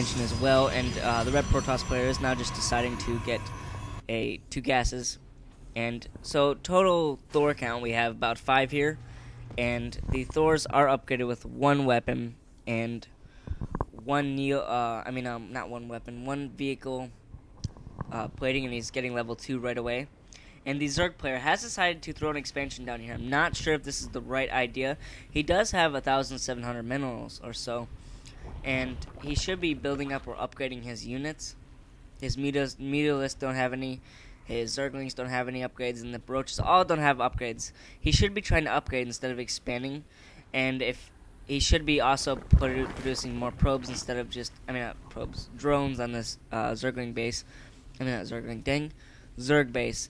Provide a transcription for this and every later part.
expansion as well, and the Red Protoss player is now just deciding to get 2 gases. And so total Thor count, we have about 5 here, and the Thors are upgraded with 1 weapon and 1 not 1 weapon, 1 vehicle plating, and he's getting level 2 right away. And the Zerg player has decided to throw an expansion down here. I'm not sure if this is the right idea. He does have 1,700 minerals or so, and he should be building up or upgrading his units. His mutalisks don't have any. His Zerglings don't have any upgrades, and the Roaches all don't have upgrades. He should be trying to upgrade instead of expanding, and if he should be also producing more probes instead of just, not probes, drones on this Zergling base. Not Zergling, dang, Zerg base.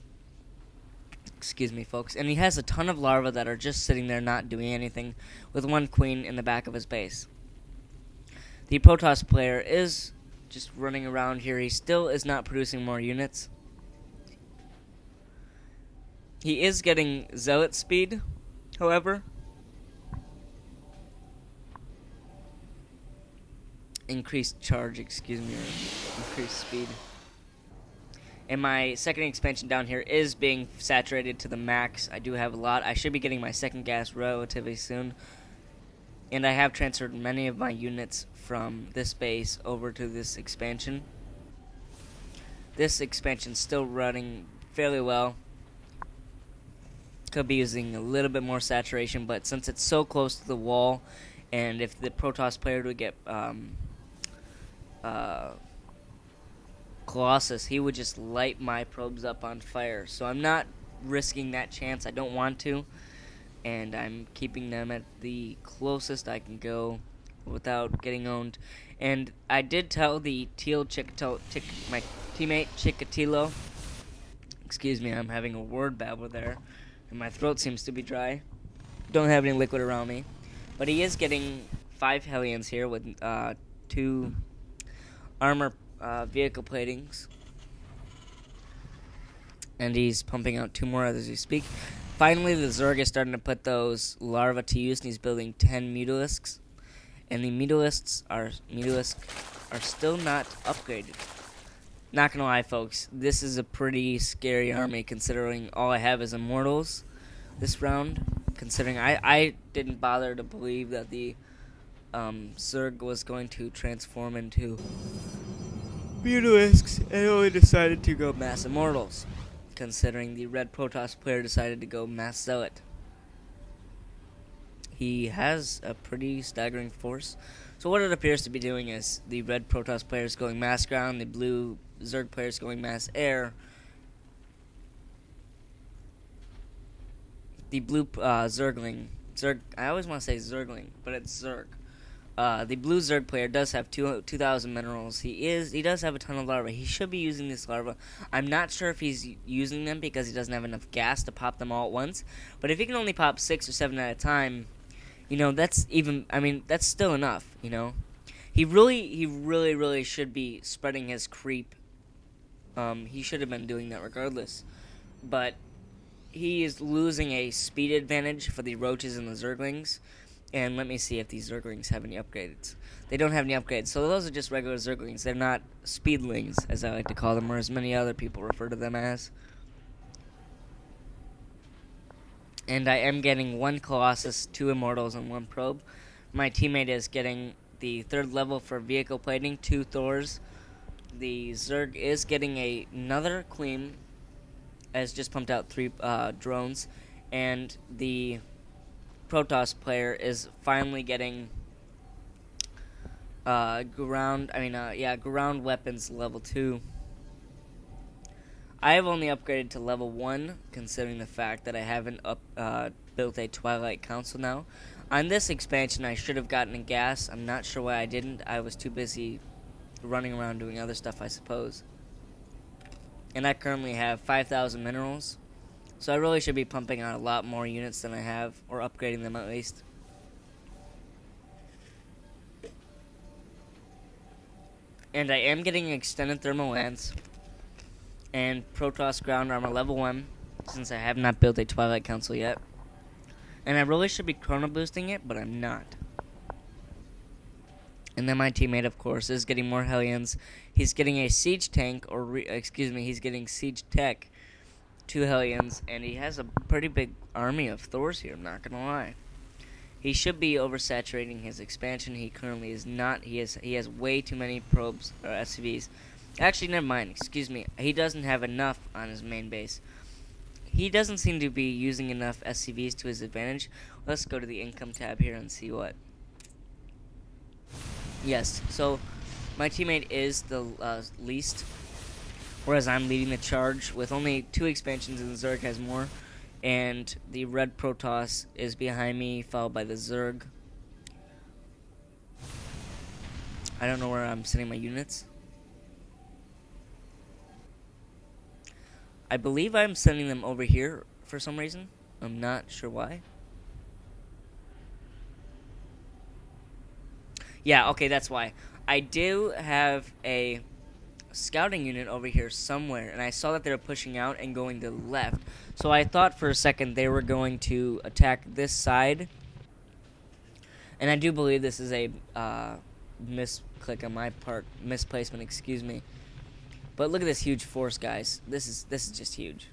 Excuse me, folks. And he has a ton of larvae that are just sitting there not doing anything, with 1 queen in the back of his base. The Protoss player is just running around here. He still is not producing more units. He is getting zealot speed, however. Increased charge, excuse me, or increased speed. And my second expansion down here is being saturated to the max. I do have a lot. I should be getting my second gas relatively soon. And I have transferred many of my units from this base over to this expansion. This expansion's still running fairly well. Could be using a little bit more saturation, but since it's so close to the wall, and if the Protoss player would get Colossus, he would just light my probes up on fire. So I'm not risking that chance. I don't want to, and I'm keeping them at the closest I can go without getting owned. And I did tell the my teammate Chikatilo, excuse me, I'm having a word babble there, and my throat seems to be dry. Don't have any liquid around me, but he is getting 5 Hellions here with 2 armor vehicle platings, and he's pumping out 2 more as we speak. Finally, the Zerg is starting to put those larvae to use, and he's building 10 mutalisks, and the mutalisks are still not upgraded. Not gonna lie, folks, this is a pretty scary army considering all I have is immortals this round. Considering I didn't bother to believe that the Zerg was going to transform into mutalisks, and only decided to go mass immortals, considering the Red Protoss player decided to go mass zealot. He has a pretty staggering force. So what it appears to be doing is the Red Protoss player is going mass ground, the blue Zerg player is going mass air. The blue Zergling, I always want to say Zergling, but it's Zerg. The blue Zerg player does have 2,000 minerals. He does have a ton of larvae. He should be using this larva. I'm not sure if he's using them because he doesn't have enough gas to pop them all at once. But if he can only pop 6 or 7 at a time, that's that's still enough, He really should be spreading his creep. He should have been doing that regardless. But he is losing a speed advantage for the Roaches and the Zerglings. And let me see if these Zerglings have any upgrades. They don't have any upgrades, so those are just regular Zerglings. They're not speedlings, as I like to call them, or as many other people refer to them as. And I am getting 1 Colossus, 2 Immortals, and 1 Probe. My teammate is getting the 3rd level for vehicle plating, 2 Thors. The Zerg is getting another Queen, has just pumped out 3 drones, and the Protoss player is finally getting ground weapons level 2. I have only upgraded to level 1, considering the fact that I haven't built a Twilight Council now. On this expansion, I should have gotten a gas. I'm not sure why I didn't. I was too busy running around doing other stuff, I suppose. And I currently have 5,000 minerals. So I really should be pumping out a lot more units than I have, or upgrading them at least. And I am getting extended thermal lance and Protoss ground armor level 1, since I have not built a Twilight Council yet. And I really should be chrono boosting it, but I'm not. And then my teammate, of course, is getting more Hellions. He's getting a siege tank, he's getting siege tech, 2 Hellions, and he has a pretty big army of Thors here, I'm not gonna lie. He should be oversaturating his expansion. He currently is not. He has way too many probes or SCVs. Actually, never mind. Excuse me. He doesn't have enough on his main base. He doesn't seem to be using enough SCVs to his advantage. Let's go to the income tab here and see what. Yes. So my teammate is the least, whereas I'm leading the charge with only 2 expansions, and Zerg has more. And the red Protoss is behind me, followed by the Zerg. I don't know where I'm sending my units. I believe I'm sending them over here for some reason. I'm not sure why. Yeah, okay, that's why. I do have a scouting unit over here somewhere, and I saw that they were pushing out and going to the left. So I thought for a second they were going to attack this side. And I do believe this is a misclick on my part, misplacement, excuse me. But look at this huge force, guys. This is just huge.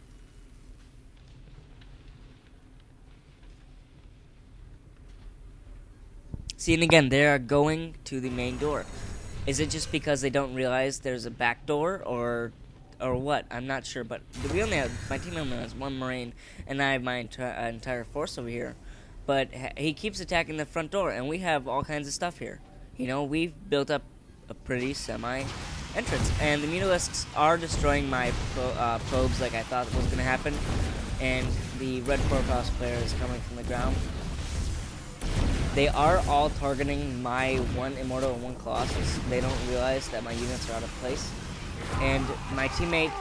See, and again, they are going to the main door. Is it just because they don't realize there's a back door, or what? I'm not sure, but my team only has 1 Marine, and I have my entire force over here. But he keeps attacking the front door, and we have all kinds of stuff here. You know, we've built up a pretty semi-entrance, and the Mutalisks are destroying my probes like I thought was going to happen, and the red Protoss player is coming from the ground. They are all targeting my 1 Immortal and 1 Colossus. They don't realize that my units are out of place. And my teammate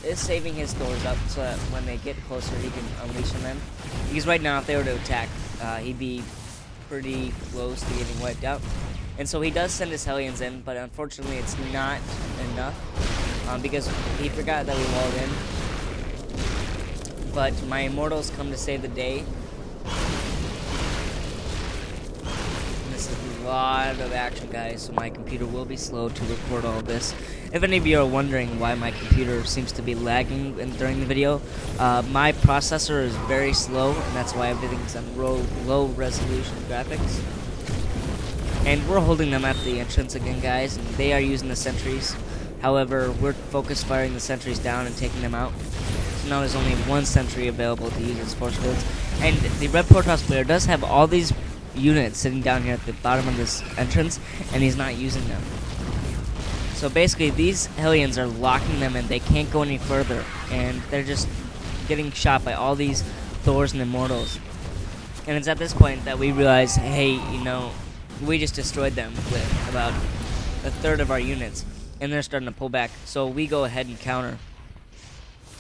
is saving his Thors up so that when they get closer he can unleash on them. Because right now if they were to attack, he'd be pretty close to getting wiped out. And so he does send his Hellions in, but unfortunately it's not enough. Because he forgot that we walled in. But my Immortals come to save the day. A lot of action, guys, so my computer will be slow to record all of this. If any of you are wondering why my computer seems to be lagging during the video, my processor is very slow, and that's why everything's on low resolution graphics. And we're holding them at the entrance again, guys, and they are using the sentries. However, we're focus firing the sentries down and taking them out. So now there's only 1 sentry available to use as force fields. And the red Protoss player does have all these units sitting down here at the bottom of this entrance, and he's not using them. So basically these Hellions are locking them and they can't go any further, and they're just getting shot by all these Thors and Immortals. And it's at this point that we realize, hey, you know, we just destroyed them with about 1/3 of our units, and they're starting to pull back. So we go ahead and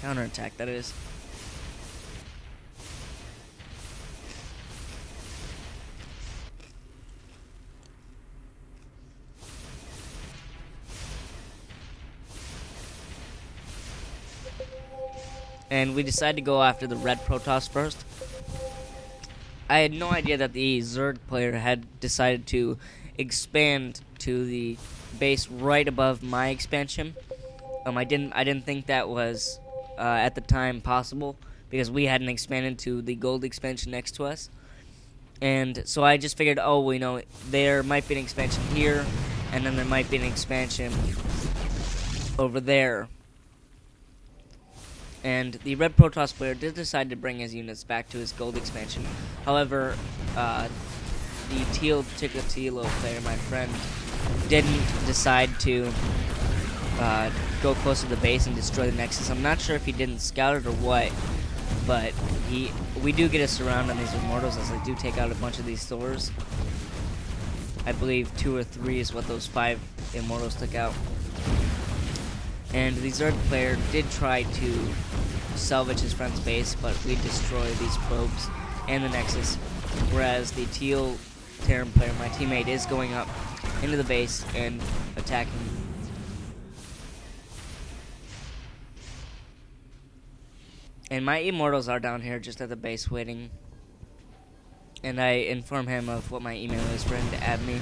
counterattack, that is. And we decided to go after the red Protoss first. I had no idea that the Zerg player had decided to expand to the base right above my expansion. I didn't think that was at the time possible, because we hadn't expanded to the gold expansion next to us. And so I just figured, oh, well, you know, there might be an expansion here, and then there might be an expansion over there. And the red Protoss player did decide to bring his units back to his gold expansion. However, the teal Chikatilo player, my friend, didn't decide to go close to the base and destroy the Nexus. I'm not sure if he didn't scout it or what, but we do get a surround on these Immortals as they do take out a bunch of these Thors. I believe 2 or 3 is what those 5 Immortals took out. And the Zerg player did try to salvage his friend's base, but we destroy these probes and the Nexus. Whereas the teal Terran player, my teammate, is going up into the base and attacking. And my Immortals are down here just at the base waiting. And I inform him of what my email is for him to add me.